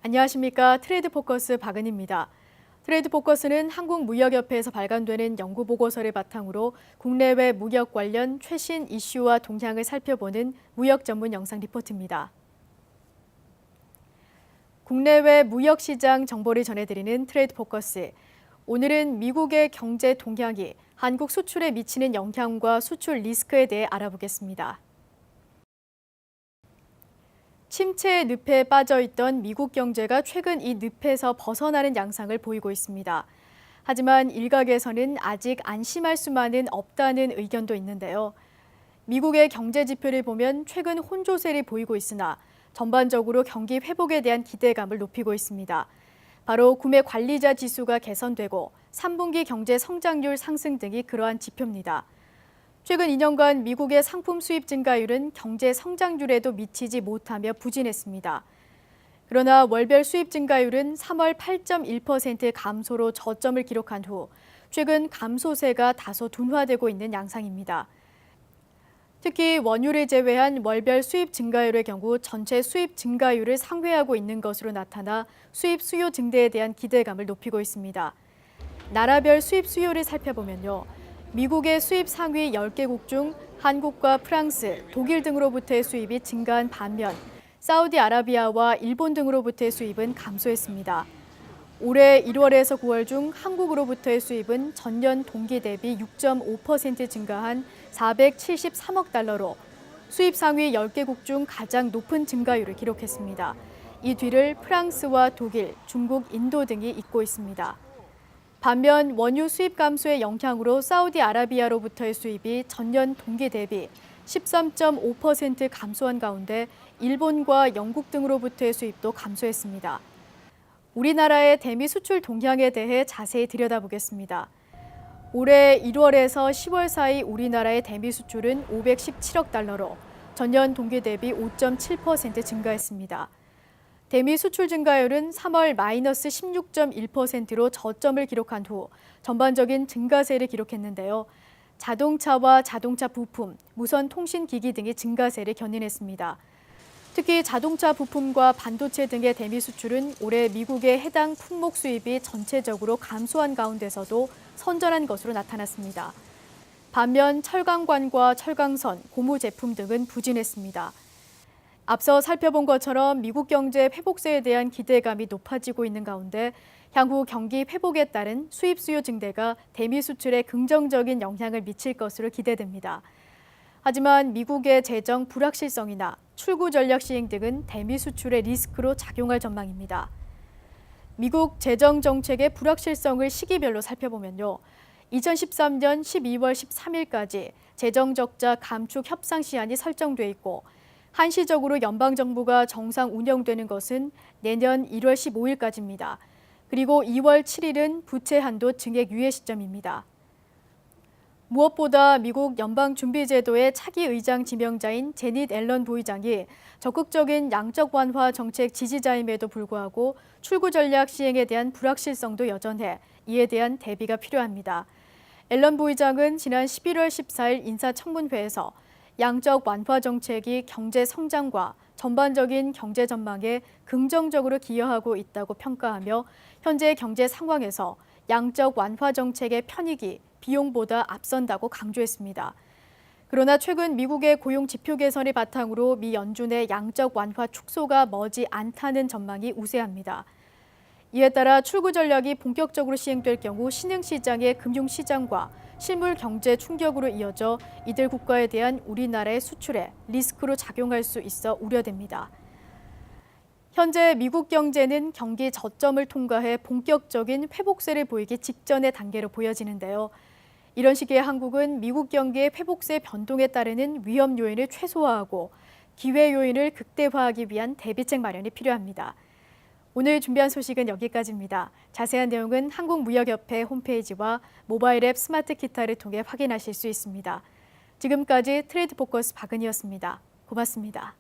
안녕하십니까. 트레이드 포커스 박은희입니다. 트레이드 포커스는 한국무역협회에서 발간되는 연구 보고서를 바탕으로 국내외 무역 관련 최신 이슈와 동향을 살펴보는 무역 전문 영상 리포트입니다. 국내외 무역 시장 정보를 전해드리는 트레이드 포커스. 오늘은 미국의 경제 동향이 한국 수출에 미치는 영향과 수출 리스크에 대해 알아보겠습니다. 침체의 늪에 빠져있던 미국 경제가 최근 이 늪에서 벗어나는 양상을 보이고 있습니다. 하지만 일각에서는 아직 안심할 수만은 없다는 의견도 있는데요. 미국의 경제 지표를 보면 최근 혼조세를 보이고 있으나 전반적으로 경기 회복에 대한 기대감을 높이고 있습니다. 바로 구매 관리자 지수가 개선되고 3분기 경제 성장률 상승 등이 그러한 지표입니다. 최근 2년간 미국의 상품 수입 증가율은 경제 성장률에도 미치지 못하며 부진했습니다. 그러나 월별 수입 증가율은 3월 8.1% 감소로 저점을 기록한 후 최근 감소세가 다소 둔화되고 있는 양상입니다. 특히 원유를 제외한 월별 수입 증가율의 경우 전체 수입 증가율을 상회하고 있는 것으로 나타나 수입 수요 증대에 대한 기대감을 높이고 있습니다. 나라별 수입 수요를 살펴보면요. 미국의 수입 상위 10개국 중 한국과 프랑스, 독일 등으로부터의 수입이 증가한 반면 사우디아라비아와 일본 등으로부터의 수입은 감소했습니다. 올해 1월에서 9월 중 한국으로부터의 수입은 전년 동기 대비 6.5% 증가한 473억 달러로 수입 상위 10개국 중 가장 높은 증가율을 기록했습니다. 이 뒤를 프랑스와 독일, 중국, 인도 등이 잇고 있습니다. 반면 원유 수입 감소의 영향으로 사우디아라비아로부터의 수입이 전년 동기 대비 13.5% 감소한 가운데 일본과 영국 등으로부터의 수입도 감소했습니다. 우리나라의 대미 수출 동향에 대해 자세히 들여다보겠습니다. 올해 1월에서 10월 사이 우리나라의 대미 수출은 517억 달러로 전년 동기 대비 5.7% 증가했습니다. 대미 수출 증가율은 3월 마이너스 16.1%로 저점을 기록한 후 전반적인 증가세를 기록했는데요. 자동차와 자동차 부품, 무선 통신기기 등의 증가세를 견인했습니다. 특히 자동차 부품과 반도체 등의 대미 수출은 올해 미국의 해당 품목 수입이 전체적으로 감소한 가운데서도 선전한 것으로 나타났습니다. 반면 철강관과 철강선, 고무 제품 등은 부진했습니다. 앞서 살펴본 것처럼 미국 경제 회복세에 대한 기대감이 높아지고 있는 가운데 향후 경기 회복에 따른 수입 수요 증대가 대미 수출에 긍정적인 영향을 미칠 것으로 기대됩니다. 하지만 미국의 재정 불확실성이나 출구 전략 시행 등은 대미 수출의 리스크로 작용할 전망입니다. 미국 재정 정책의 불확실성을 시기별로 살펴보면요. 2013년 12월 13일까지 재정 적자 감축 협상 시한이 설정돼 있고 한시적으로 연방정부가 정상 운영되는 것은 내년 1월 15일까지입니다. 그리고 2월 7일은 부채 한도 증액 유예 시점입니다. 무엇보다 미국 연방준비제도의 차기 의장 지명자인 제닛 앨런 부의장이 적극적인 양적 완화 정책 지지자임에도 불구하고 출구 전략 시행에 대한 불확실성도 여전해 이에 대한 대비가 필요합니다. 앨런 부의장은 지난 11월 14일 인사청문회에서 양적 완화 정책이 경제 성장과 전반적인 경제 전망에 긍정적으로 기여하고 있다고 평가하며 현재 경제 상황에서 양적 완화 정책의 편익이 비용보다 앞선다고 강조했습니다. 그러나 최근 미국의 고용 지표 개선을 바탕으로 미 연준의 양적 완화 축소가 머지 않다는 전망이 우세합니다. 이에 따라 출구 전략이 본격적으로 시행될 경우 신흥시장의 금융시장과 실물 경제 충격으로 이어져 이들 국가에 대한 우리나라의 수출에 리스크로 작용할 수 있어 우려됩니다. 현재 미국 경제는 경기 저점을 통과해 본격적인 회복세를 보이기 직전의 단계로 보여지는데요. 이런 시기에 한국은 미국 경기의 회복세 변동에 따르는 위험 요인을 최소화하고 기회 요인을 극대화하기 위한 대비책 마련이 필요합니다. 오늘 준비한 소식은 여기까지입니다. 자세한 내용은 한국무역협회 홈페이지와 모바일 앱 스마트 기타를 통해 확인하실 수 있습니다. 지금까지 트레이드 포커스 박은희였습니다. 고맙습니다.